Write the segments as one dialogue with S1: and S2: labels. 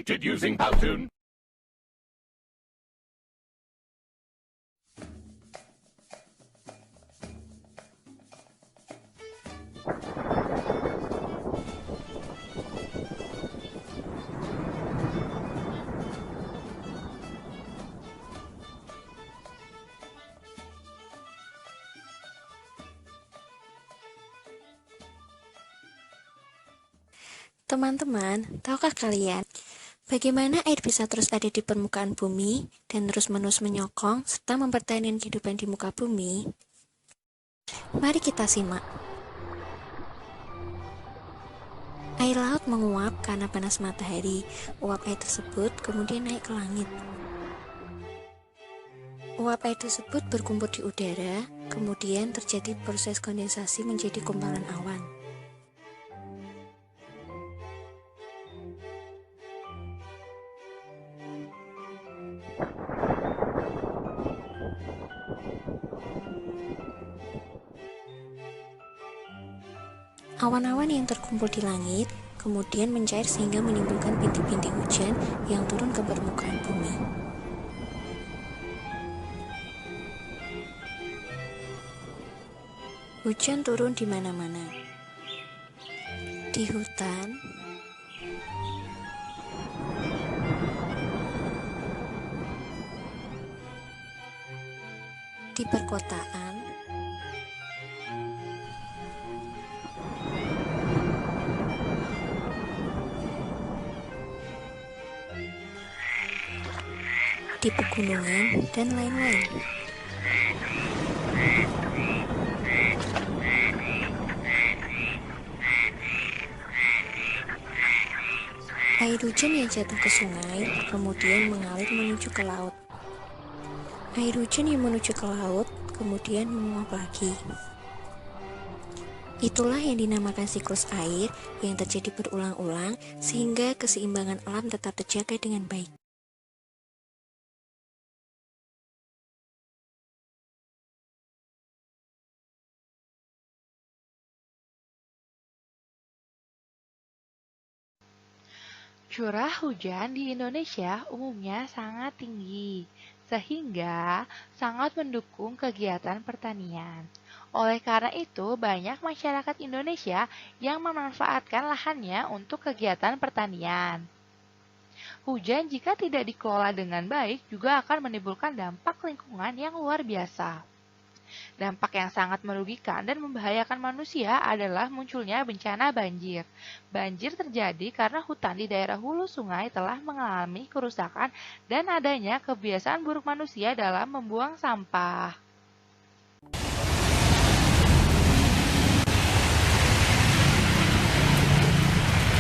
S1: connected using Powtoon.
S2: Teman-teman, tahukah kalian bagaimana air bisa terus ada di permukaan bumi dan terus-menerus menyokong serta mempertahankan kehidupan di muka bumi? Mari kita simak. Air laut menguap karena panas matahari. Uap air tersebut kemudian naik ke langit. Uap air tersebut berkumpul di udara, kemudian terjadi proses kondensasi menjadi gumpalan awan. Awan-awan yang terkumpul di langit kemudian mencair sehingga menimbulkan bintik-bintik hujan yang turun ke permukaan bumi. Hujan turun di mana-mana. Di hutan, di perkotaan, di pegunungan, dan lain-lain. Air hujan yang jatuh ke sungai kemudian mengalir menuju ke laut. Air hujan yang menuju ke laut kemudian menguap lagi. Itulah yang dinamakan siklus air yang terjadi berulang-ulang sehingga keseimbangan alam tetap terjaga dengan baik.
S3: Curah hujan di Indonesia umumnya sangat tinggi, sehingga sangat mendukung kegiatan pertanian. Oleh karena itu, banyak masyarakat Indonesia yang memanfaatkan lahannya untuk kegiatan pertanian. Hujan jika tidak dikelola dengan baik juga akan menimbulkan dampak lingkungan yang luar biasa. Dampak yang sangat merugikan dan membahayakan manusia adalah munculnya bencana banjir. Banjir terjadi karena hutan di daerah hulu sungai telah mengalami kerusakan dan adanya kebiasaan buruk manusia dalam membuang sampah.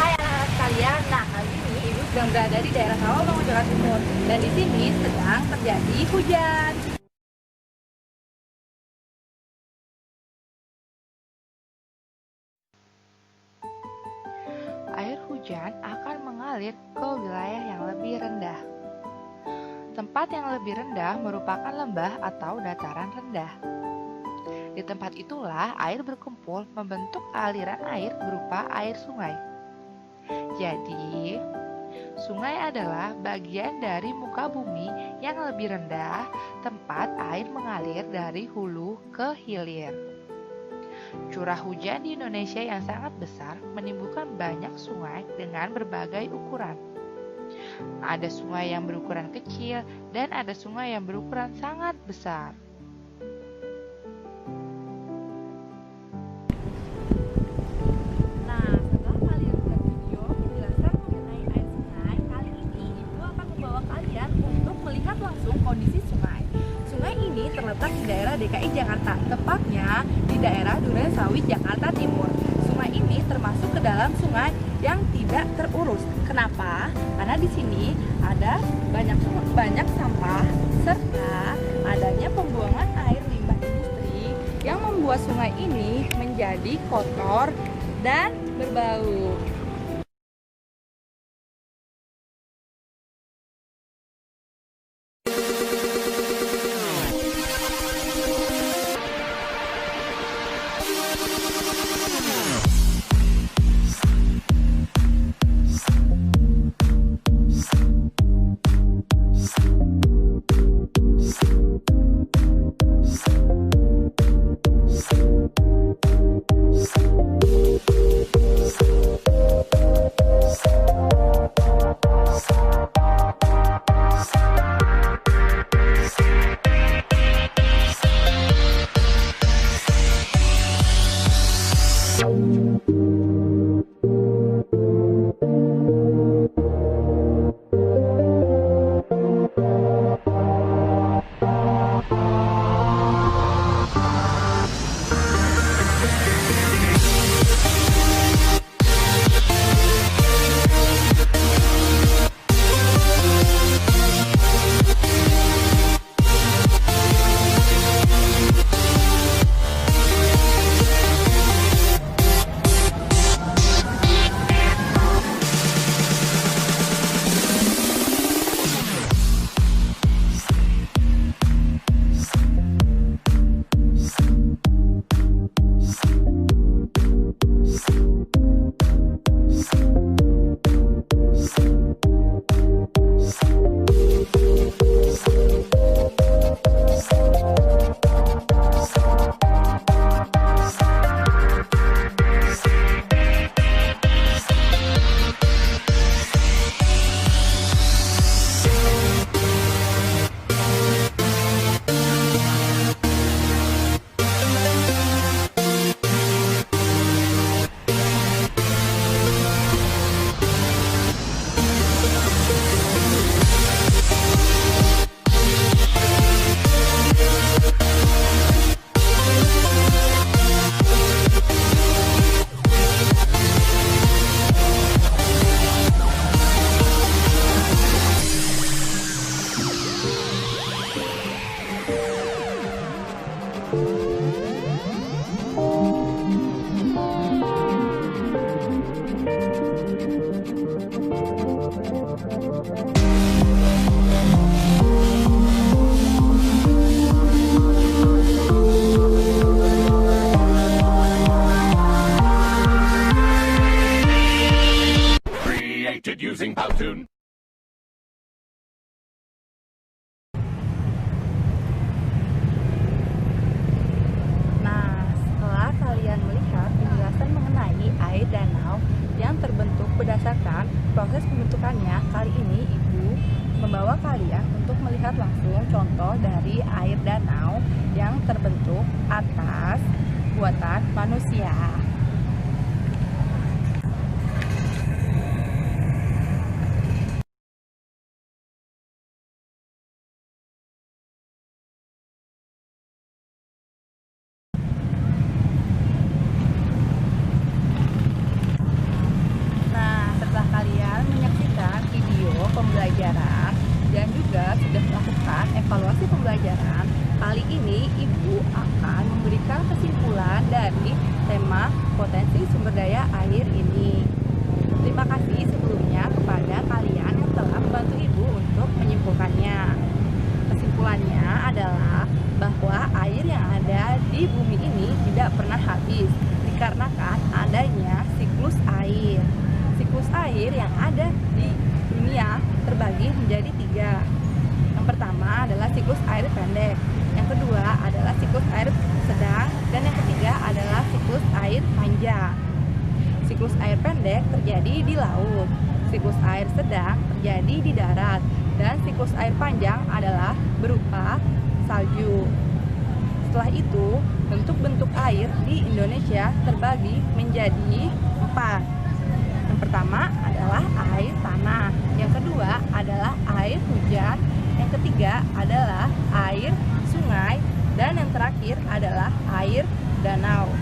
S4: Hai anak-anak sekalian, kali ini Ibu sedang berada di daerah Rawamangun, Jakarta Timur. Dan di sini sedang terjadi hujan.
S3: Air hujan akan mengalir ke wilayah yang lebih rendah. Tempat yang lebih rendah merupakan lembah atau dataran rendah. Di tempat itulah air berkumpul membentuk aliran air berupa air sungai. Jadi, sungai adalah bagian dari muka bumi yang lebih rendah, tempat air mengalir dari hulu ke hilir. Curah hujan di Indonesia yang sangat besar menimbulkan banyak sungai dengan berbagai ukuran. Ada sungai yang berukuran kecil dan ada sungai yang berukuran sangat besar.
S4: Setelah kalian lihat video penjelasan mengenai air sungai, kali ini Ibu akan membawa kalian untuk melihat langsung kondisi sungai. Sungai ini terletak di daerah DKI Jakarta, tepatnya di daerah Durensawit, Jakarta Timur. Sungai ini termasuk ke dalam sungai yang tidak terurus. Kenapa? Karena di sini ada banyak sampah serta adanya pembuangan air limbah industri yang membuat sungai ini menjadi kotor dan berbau.
S1: created using Powtoon.
S4: Nah, setelah kalian melihat penjelasan mengenai air danau yang terbentuk berdasarkan proses pembentukannya, kali ini Ibu membawa kalian untuk melihat langsung contoh dari air danau yang terbentuk atas buatan manusia. Nah, setelah kalian menyaksikan video pembelajaran dan juga sudah melakukan evaluasi pembelajaran, kali ini Ibu akan memberikan kesimpulan dari tema potensi sumber daya air ini. Terima kasih sebelumnya kepada kalian yang telah membantu Ibu untuk menyimpulkannya. Kesimpulannya adalah bahwa air yang ada di bumi ini tidak pernah habis dikarenakan adanya siklus air. Siklus air yang ada di dunia terbagi menjadi 3. Yang pertama adalah siklus air pendek, yang kedua adalah siklus air sedang, dan yang ketiga adalah siklus air panjang. Siklus air pendek terjadi di laut, siklus air sedang terjadi di darat, dan siklus air panjang adalah berupa salju. Setelah itu, bentuk-bentuk air di Indonesia terbagi menjadi 4. Yang pertama adalah air tanah, yang kedua adalah air hujan, yang ketiga adalah air sungai, dan yang terakhir adalah air danau.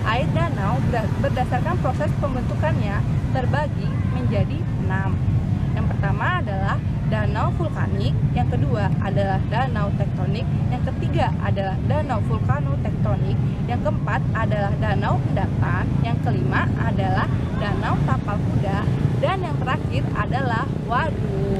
S4: Air danau berdasarkan proses pembentukannya terbagi menjadi 6. Yang pertama adalah danau vulkanik, yang kedua adalah danau tektonik, yang ketiga adalah danau vulkanotektonik, yang keempat adalah danau endapan, yang kelima adalah danau tapal kuda, dan yang terakhir adalah waduk.